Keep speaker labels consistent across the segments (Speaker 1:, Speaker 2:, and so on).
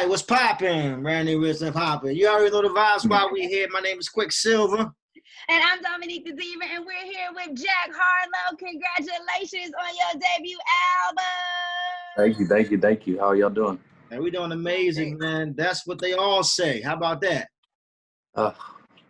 Speaker 1: right, what's poppin'? Randy Wilson poppin'. You already know the vibes while we here. My name is Quicksilver.
Speaker 2: And I'm Dominique the Diva, and we're here with Jack Harlow. Congratulations on your debut album.
Speaker 3: Thank you. How are y'all doing?
Speaker 1: Hey, we doing amazing, man. That's what they all say. How about that?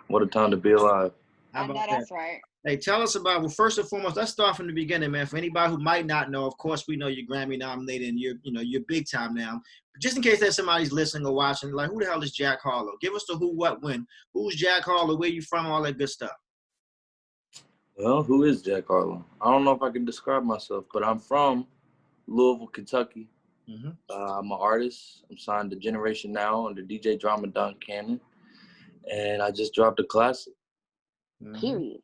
Speaker 3: What a time to be alive.
Speaker 2: I know that's right.
Speaker 1: Hey, tell us about, well, first and foremost, let's start from the beginning, man. For anybody who might not know, of course, we know you're Grammy nominated and you're big time now. But just in case there's somebody's listening or watching, like, who the hell is Jack Harlow? Give us the who, what, when. Who's Jack Harlow? Where you from? All that good stuff.
Speaker 3: Well, who is Jack Harlow? I don't know if I can describe myself, but I'm from Louisville, Kentucky.
Speaker 1: Mm-hmm.
Speaker 3: I'm an artist. I'm signed to Generation Now under DJ Drama Don Cannon. And I just dropped a classic.
Speaker 1: Mm-hmm.
Speaker 2: Period.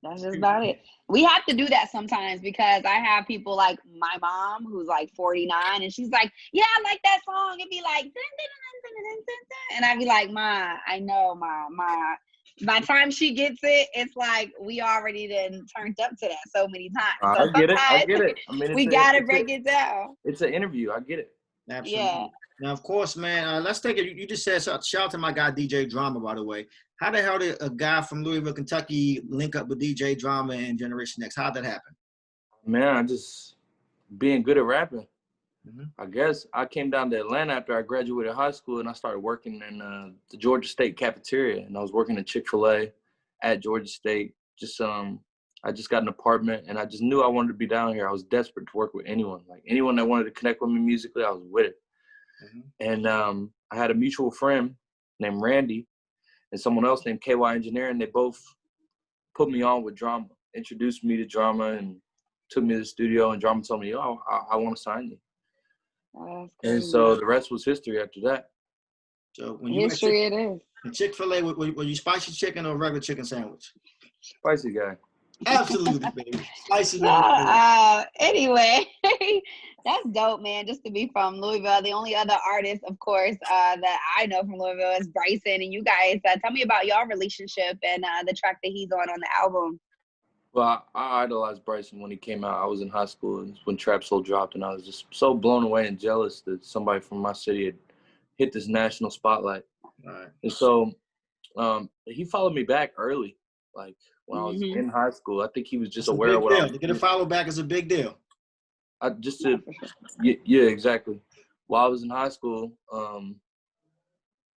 Speaker 2: That's just about it. We have to do that sometimes because I have people like my mom who's like 49 and she's like, yeah, I like that song. It'd be like, dun, dun, dun, dun, dun, dun, dun. And I'd be like, Ma, I know, Ma. By the time she gets it, it's like we already done turned up to that so many times. So
Speaker 3: I get it. I mean,
Speaker 2: we got to break it down.
Speaker 3: It's an interview. I get it.
Speaker 1: Absolutely.
Speaker 2: Yeah.
Speaker 1: Now, of course, man, let's take it. You just said, shout out to my guy, DJ Drama, by the way. How the hell did a guy from Louisville, Kentucky link up with DJ Drama and Generation X? How'd that happen?
Speaker 3: Man, I just being good at rapping.
Speaker 1: Mm-hmm.
Speaker 3: I guess I came down to Atlanta after I graduated high school and I started working in the Georgia State cafeteria. And I was working at Chick-fil-A at Georgia State. I just got an apartment and I just knew I wanted to be down here. I was desperate to work with anyone. Like anyone that wanted to connect with me musically, I was with it.
Speaker 1: Mm-hmm.
Speaker 3: And I had a mutual friend named Randy and someone else named KY Engineering. They both put me on with Drama, introduced me to Drama and took me to the studio, and Drama told me, I want to sign you. And so the rest was history after that.
Speaker 1: So when you
Speaker 2: history it is.
Speaker 1: Chick-fil-A, were you spicy chicken or regular chicken sandwich?
Speaker 3: Spicy guy.
Speaker 1: Absolutely, baby. Spicy.
Speaker 2: Anyway, that's dope, man. Just to be from Louisville. The only other artist, of course, that I know from Louisville is Bryson. And you guys, tell me about your relationship and the track that he's on the album.
Speaker 3: Well, I idolized Bryson when he came out. I was in high school when Trap Soul dropped, and I was just so blown away and jealous that somebody from my city had hit this national spotlight.
Speaker 1: Right.
Speaker 3: And so he followed me back early, like when I was in high school. I think he was just aware of what I was doing.
Speaker 1: To get a follow back is a big deal.
Speaker 3: Yeah, exactly. While I was in high school,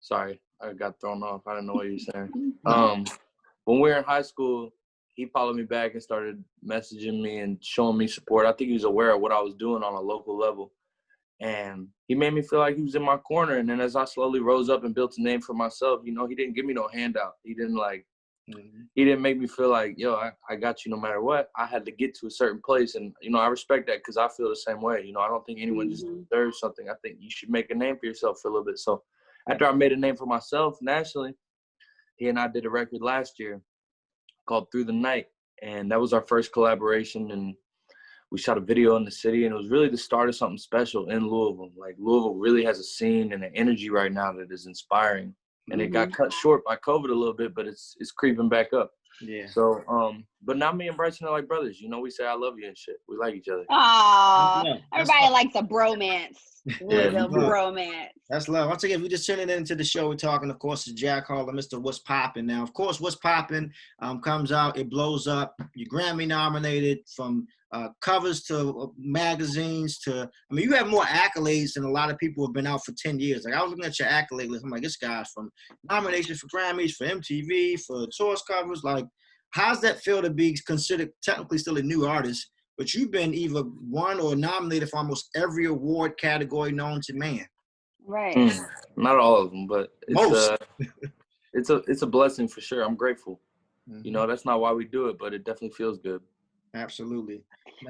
Speaker 3: sorry, I got thrown off. I didn't know what you were saying. When we were in high school, he followed me back and started messaging me and showing me support. I think he was aware of what I was doing on a local level. And he made me feel like he was in my corner. And then as I slowly rose up and built a name for myself, he didn't give me no handout. He didn't he didn't make me feel like, yo, I got you no matter what. I had to get to a certain place. And, I respect that because I feel the same way. I don't think anyone just deserves something. I think you should make a name for yourself for a little bit. So after I made a name for myself nationally, he and I did a record last year called Through the Night. And that was our first collaboration. And we shot a video in the city. And it was really the start of something special in Louisville. Like Louisville really has a scene and an energy right now that is inspiring. And it got cut short by COVID a little bit, but it's creeping back up.
Speaker 1: Yeah.
Speaker 3: So, but now me and Bryson are like brothers. We say I love you and shit. We like each other.
Speaker 2: Aww. Everybody likes a bromance. Bromance.
Speaker 1: That's love. Once again, if we just tuning into the show, we're talking, of course, to Jack Harlow, Mr. What's Poppin'. Now, of course, What's Poppin' comes out, it blows up. You're Grammy nominated from covers to magazines to, you have more accolades than a lot of people who have been out for 10 years. Like, I was looking at your accolade list. I'm like, this guy's from nominations for Grammys, for MTV, for Source covers. Like, how's that feel to be considered technically still a new artist, but you've been either won or nominated for almost every award category known to man?
Speaker 2: Right.
Speaker 3: Not all of them, but
Speaker 1: most.
Speaker 3: It's a blessing for sure. I'm grateful. That's not why we do it, but it definitely feels good.
Speaker 1: Absolutely.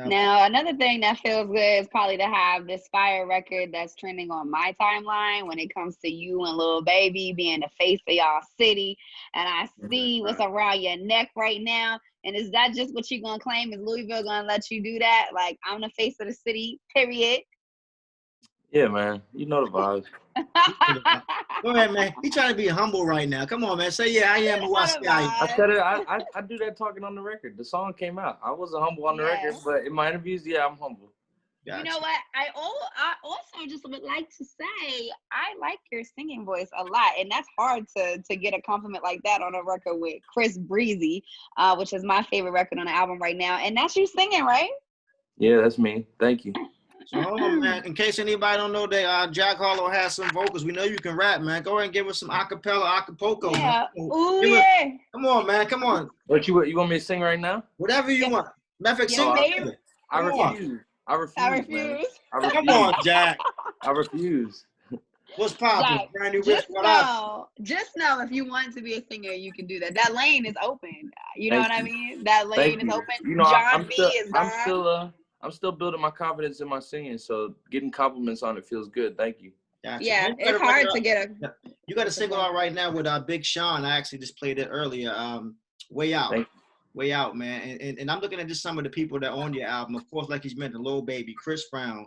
Speaker 2: Now, another thing that feels good is probably to have this fire record that's trending on my timeline when it comes to you and Lil Baby being the face of y'all city. And I see what's around your neck right now. And is that just what you're going to claim? Is Louisville going to let you do that? Like, I'm the face of the city, period.
Speaker 3: Yeah, man. You know the vibes.
Speaker 1: Go ahead, man. He trying to be humble right now. Come on, man. Say, yeah, I am who I say I am.
Speaker 3: I said it. I do that talking on the record. The song came out. I wasn't humble on the record, but in my interviews, yeah, I'm humble.
Speaker 2: You know what? I also just would like to say I like your singing voice a lot, and that's hard to get a compliment like that on a record with Chris Breezy, which is my favorite record on the album right now, and that's you singing, right?
Speaker 3: Yeah, that's me. Thank you.
Speaker 1: So hold on, man. In case anybody don't know that Jack Harlow has some vocals, we know you can rap, man. Go ahead and give us some acapella, acapulco.
Speaker 2: Yeah.
Speaker 1: Man.
Speaker 2: Ooh, yeah.
Speaker 1: Come on, man. Come on.
Speaker 3: What you want me to sing right now?
Speaker 1: Whatever you want. Matter of fact, sing
Speaker 2: babe.
Speaker 3: I refuse. I refuse. Man. I refuse.
Speaker 1: Come on, Jack.
Speaker 3: I refuse.
Speaker 1: What's poppin'?
Speaker 2: Jack,
Speaker 1: Brand new
Speaker 2: just know if you want to be a singer, you can do that. That lane is open. You know what I mean? That lane is open.
Speaker 3: You know,
Speaker 2: John B is gone.
Speaker 3: I'm still building my confidence in my singing, so getting compliments on it feels good. Thank you.
Speaker 1: Gotcha.
Speaker 2: Yeah, it's hard to get a.
Speaker 1: You got a single out right now with Big Sean. I actually just played it earlier. Way Out. Way Out, man. And I'm looking at just some of the people that on your album. Of course, like he's mentioned, Lil Baby, Chris Brown,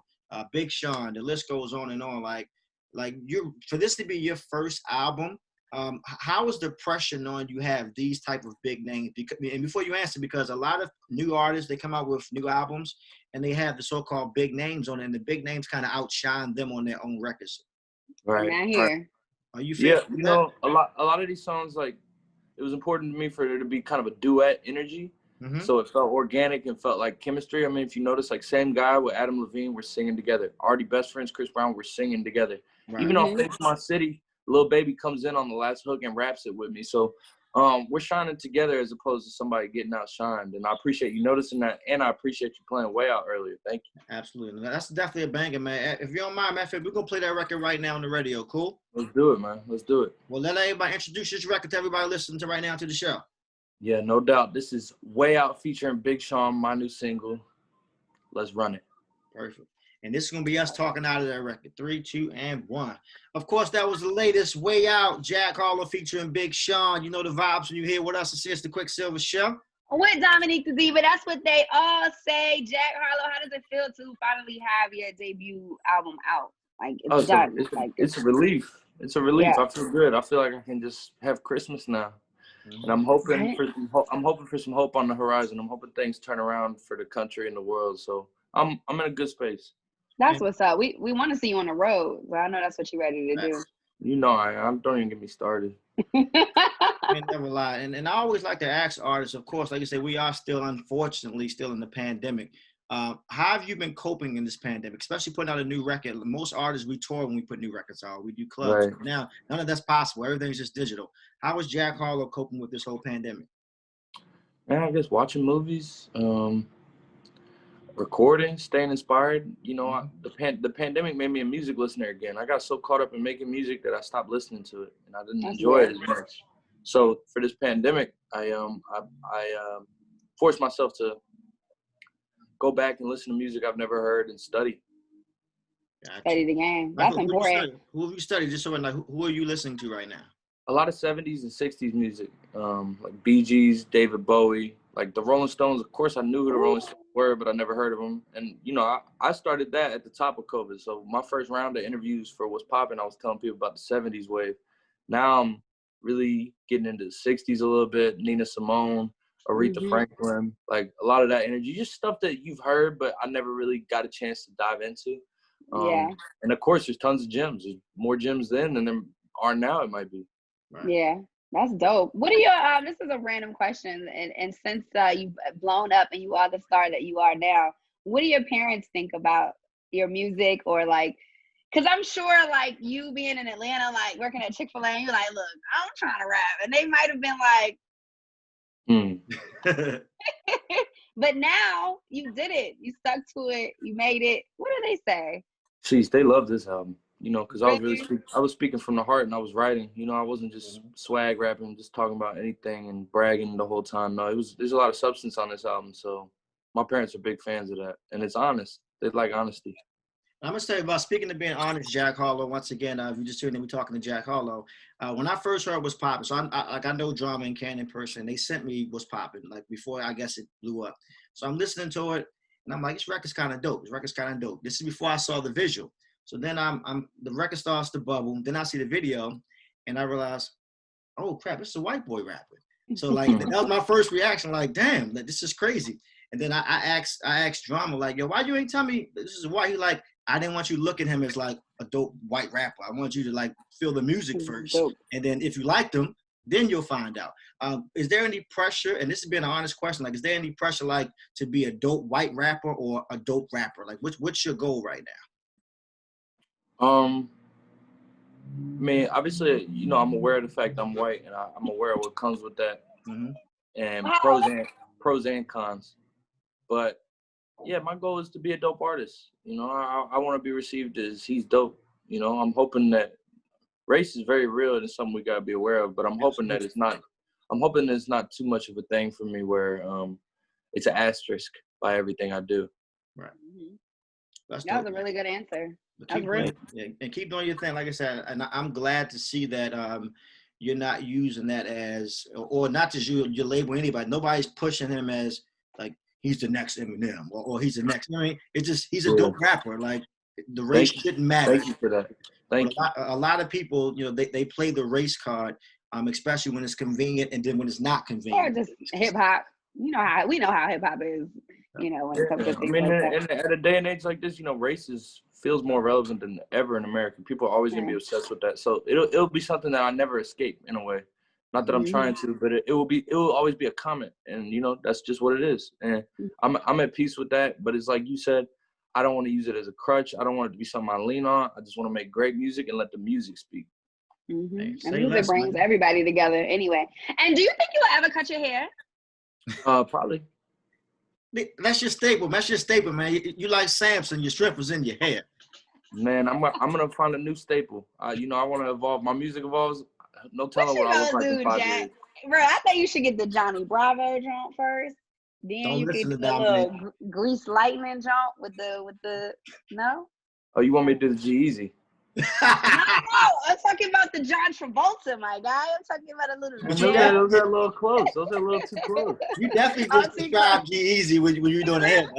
Speaker 1: Big Sean. The list goes on and on. Like you, for this to be your first album, how is the pressure knowing you have these type of big names? And before you answer, because a lot of new artists, they come out with new albums and they have the so-called big names on it, and the big names kind of outshine them on their own records.
Speaker 2: Right. I'm not here.
Speaker 1: Are you
Speaker 3: feeling that? You know, a lot of these songs, like, it was important to me for there to be kind of a duet energy. Mm-hmm. So it felt organic and felt like chemistry. I mean, if you notice, like, same guy with Adam Levine, we're singing together. Already best friends, Chris Brown, we're singing together. Right. Even off Fix My City, Lil Baby comes in on the last hook and raps it with me. So we're shining together as opposed to somebody getting outshined. And I appreciate you noticing that, and I appreciate you playing Way Out earlier. Thank you.
Speaker 1: Absolutely. That's definitely a banger, man. If you don't mind, man, we're going to play that record right now on the radio. Cool?
Speaker 3: Let's do it, man. Let's do it.
Speaker 1: Well, let everybody introduce this record to everybody listening to right now to the show.
Speaker 3: Yeah, no doubt. This is Way Out featuring Big Sean, my new single. Let's run it.
Speaker 1: Perfect. And this is going to be us talking out of that record. 3, 2, and 1. Of course, that was the latest Way Out. Jack Harlow featuring Big Sean. You know the vibes when you hear with us. It's the Quicksilver Show.
Speaker 2: With Dominique the Diva. That's what they all say. Jack Harlow, how does it feel to finally have your debut album out? Like, it's done.
Speaker 3: It's a relief. It's a relief. Yeah. I feel good. I feel like I can just have Christmas now. Mm-hmm. And I'm hoping for some hope on the horizon. I'm hoping things turn around for the country and the world. So I'm in a good space.
Speaker 2: That's what's up. We want to see you on the road, but I know that's what you're ready to do.
Speaker 3: You know, I don't even get me started.
Speaker 1: Never lie. And I always like to ask artists, of course, like you say, we are still, unfortunately, still in the pandemic. How have you been coping in this pandemic, especially putting out a new record? Most artists, we tour when we put new records out. We do clubs. Right. Now, none of that's possible. Everything's just digital. How is Jack Harlow coping with this whole pandemic?
Speaker 3: Man, I guess watching movies, recording, staying inspired. You know, the pandemic made me a music listener again. I got so caught up in making music that I stopped listening to it, and I didn't enjoy it as much. So for this pandemic, I forced myself to go back and listen to music I've never heard and study.
Speaker 1: Gotcha.
Speaker 2: Study the game. That's important.
Speaker 1: Who have you studied? Just so like, who are you listening to right now?
Speaker 3: A lot of 70s and 60s music, like Bee Gees, David Bowie, like the Rolling Stones. Of course, I knew who the Rolling Stones were, but I never heard of them. And, you know, I started that at the top of COVID. So my first round of interviews for What's Poppin', I was telling people about the 70s wave. Now I'm really getting into the 60s a little bit, Nina Simone, Aretha Franklin, like a lot of that energy, just stuff that you've heard, but I never really got a chance to dive into. And of course, there's tons of gems. There's more gems then than there are now, it might be.
Speaker 2: Right. Yeah, that's dope. What are your, this is a random question, and since you've blown up and you are the star that you are now, what do your parents think about your music, or like, because I'm sure like you being in Atlanta, like working at Chick-fil-A, and you're like, look, I'm trying to rap. And they might have been like, but now you did it. You stuck to it. You made it. What do they say?
Speaker 3: Jeez, they love this album. You know, because I was speaking from the heart and I was writing. You know, I wasn't just swag rapping, just talking about anything and bragging the whole time. No, there's a lot of substance on this album. So my parents are big fans of that, and it's honest. They like honesty.
Speaker 1: I'm gonna tell you about, speaking of being honest, Jack Harlow. Once again, if you just tuned in, we're talking to Jack Harlow. When I first heard What's Poppin', so I know Drama and Ken in person. They sent me What's Poppin', like before I guess it blew up. So I'm listening to it, and I'm like, this record's kind of dope. This is before I saw the visual. So then the record starts to bubble. Then I see the video, and I realize, oh crap, this is a white boy rapping. So like that was my first reaction. Like, damn, this is crazy. And then I asked Drama, like, yo, why you ain't tell me this is why? He like, I didn't want you to look at him as like a dope white rapper. I want you to like feel the music first.
Speaker 2: Dope.
Speaker 1: And then if you like them, then you'll find out. Is there any pressure, and this has been an honest question, like, is there any pressure like to be a dope white rapper or a dope rapper? Like, what's your goal right now?
Speaker 3: I mean, obviously, you know, I'm aware of the fact I'm white, and I'm aware of what comes with that, and pros and cons. But yeah, my goal is to be a dope artist. You know, I want to be received as he's dope. You know, I'm hoping that race is very real and it's something we gotta be aware of. But I'm hoping that it's not. I'm hoping it's not too much of a thing for me where it's an asterisk by everything I do.
Speaker 1: Right.
Speaker 2: That was a really good answer.
Speaker 1: And keep doing your thing, like I said. And I'm glad to see that you're not using that as, or not just you label anybody. Nobody's pushing him as like he's the next Eminem or he's the next. I mean, it's just he's a dope rapper. Like the race shouldn't matter.
Speaker 3: Thank you for that.
Speaker 1: A lot of people, you know, they play the race card, especially when it's convenient and then when it's not convenient.
Speaker 2: Or just hip hop. You know how we know how hip hop is. You know, when it comes to things like that.
Speaker 3: At a day and age like this, you know, race feels more relevant than ever in America. People are always gonna be obsessed with that. So it'll be something that I never escape in a way. Not that I'm trying to, but it will always be a comment, and you know that's just what it is. And I'm at peace with that. But it's like you said, I don't want to use it as a crutch. I don't want it to be something I lean on. I just want to make great music and let the music speak.
Speaker 2: And music brings everybody together anyway. And do you think you'll ever cut your hair?
Speaker 3: Probably.
Speaker 1: That's your staple. That's your staple, man. You like Samson. Your strip was in your hair.
Speaker 3: Man, I'm gonna find a new staple. You know, I want to evolve. My music evolves. No telling what I look like in 5 years.
Speaker 2: Bro, I think you should get the Johnny Bravo joint first. Then
Speaker 1: Don't
Speaker 2: you
Speaker 1: listen
Speaker 2: get
Speaker 1: to
Speaker 2: the little grease lightning joint with the no.
Speaker 3: Oh, you want me to do the G-Eazy?
Speaker 2: No, I'm talking about the John Travolta, my guy. I'm talking about a little.
Speaker 3: Those are a little close. Those are a little too close.
Speaker 1: You definitely just described G-Eazy when you're doing the hair.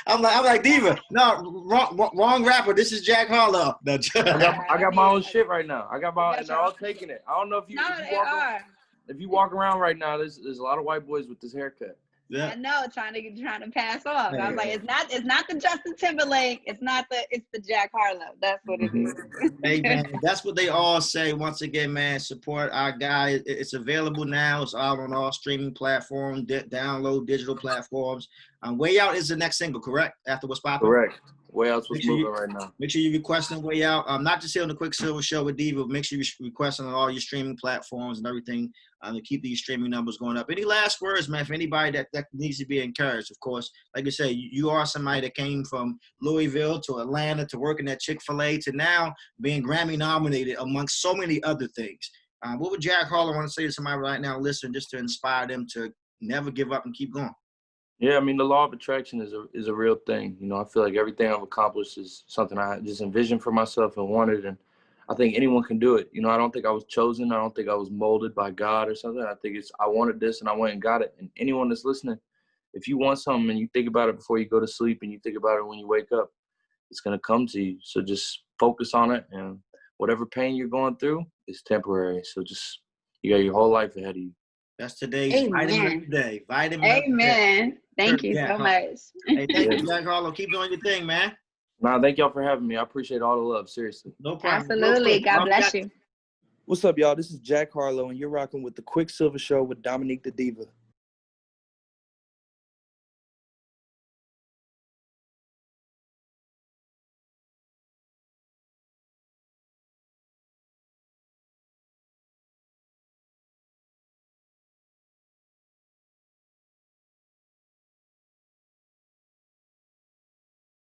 Speaker 1: I'm like Diva. No, wrong rapper. This is Jack Harlow. No,
Speaker 3: I got my own shit right now. I got my. And they're all taking it. I don't know if you walk around right now. There's a lot of white boys with this haircut.
Speaker 1: Yeah.
Speaker 2: I know, trying to pass off. I was like, it's not the Justin Timberlake. It's the Jack Harlow. That's what it is.
Speaker 1: Hey man, that's what they all say. Once again, man, support our guy. It's available now. It's all on all streaming platforms, download digital platforms. Way Out is the next single, correct? After What's Poppin'?
Speaker 3: Correct. Way Out's what's moving right now.
Speaker 1: Make sure you're requesting Way Out. Not just here on the Quicksilver Show with Diva, but make sure you're requesting on all your streaming platforms and everything to keep these streaming numbers going up. Any last words, man, for anybody that needs to be encouraged? Of course, like I say, you are somebody that came from Louisville to Atlanta to working at Chick-fil-A to now being Grammy nominated amongst so many other things. What would Jack Harlow want to say to somebody right now listening just to inspire them to never give up and keep going?
Speaker 3: Yeah, I mean, the law of attraction is a real thing. You know, I feel like everything I've accomplished is something I just envisioned for myself and wanted, and I think anyone can do it. You know, I don't think I was chosen. I don't think I was molded by God or something. I think I wanted this and I went and got it. And anyone that's listening, if you want something and you think about it before you go to sleep and you think about it when you wake up, it's going to come to you. So just focus on it, and whatever pain you're going through is temporary. So just, you got your whole life ahead of you.
Speaker 1: That's today's vitamin of the day. Vitamin of the day.
Speaker 2: Thank you so much.
Speaker 1: Hey, thank you, Jack Harlow. Keep doing your thing, man.
Speaker 3: Nah, thank y'all for having me. I appreciate all the love. Seriously.
Speaker 1: No problem.
Speaker 2: Absolutely. God bless you.
Speaker 4: What's up, y'all? This is Jack Harlow, and you're rocking with the Quicksilver Show with Dominique the Diva.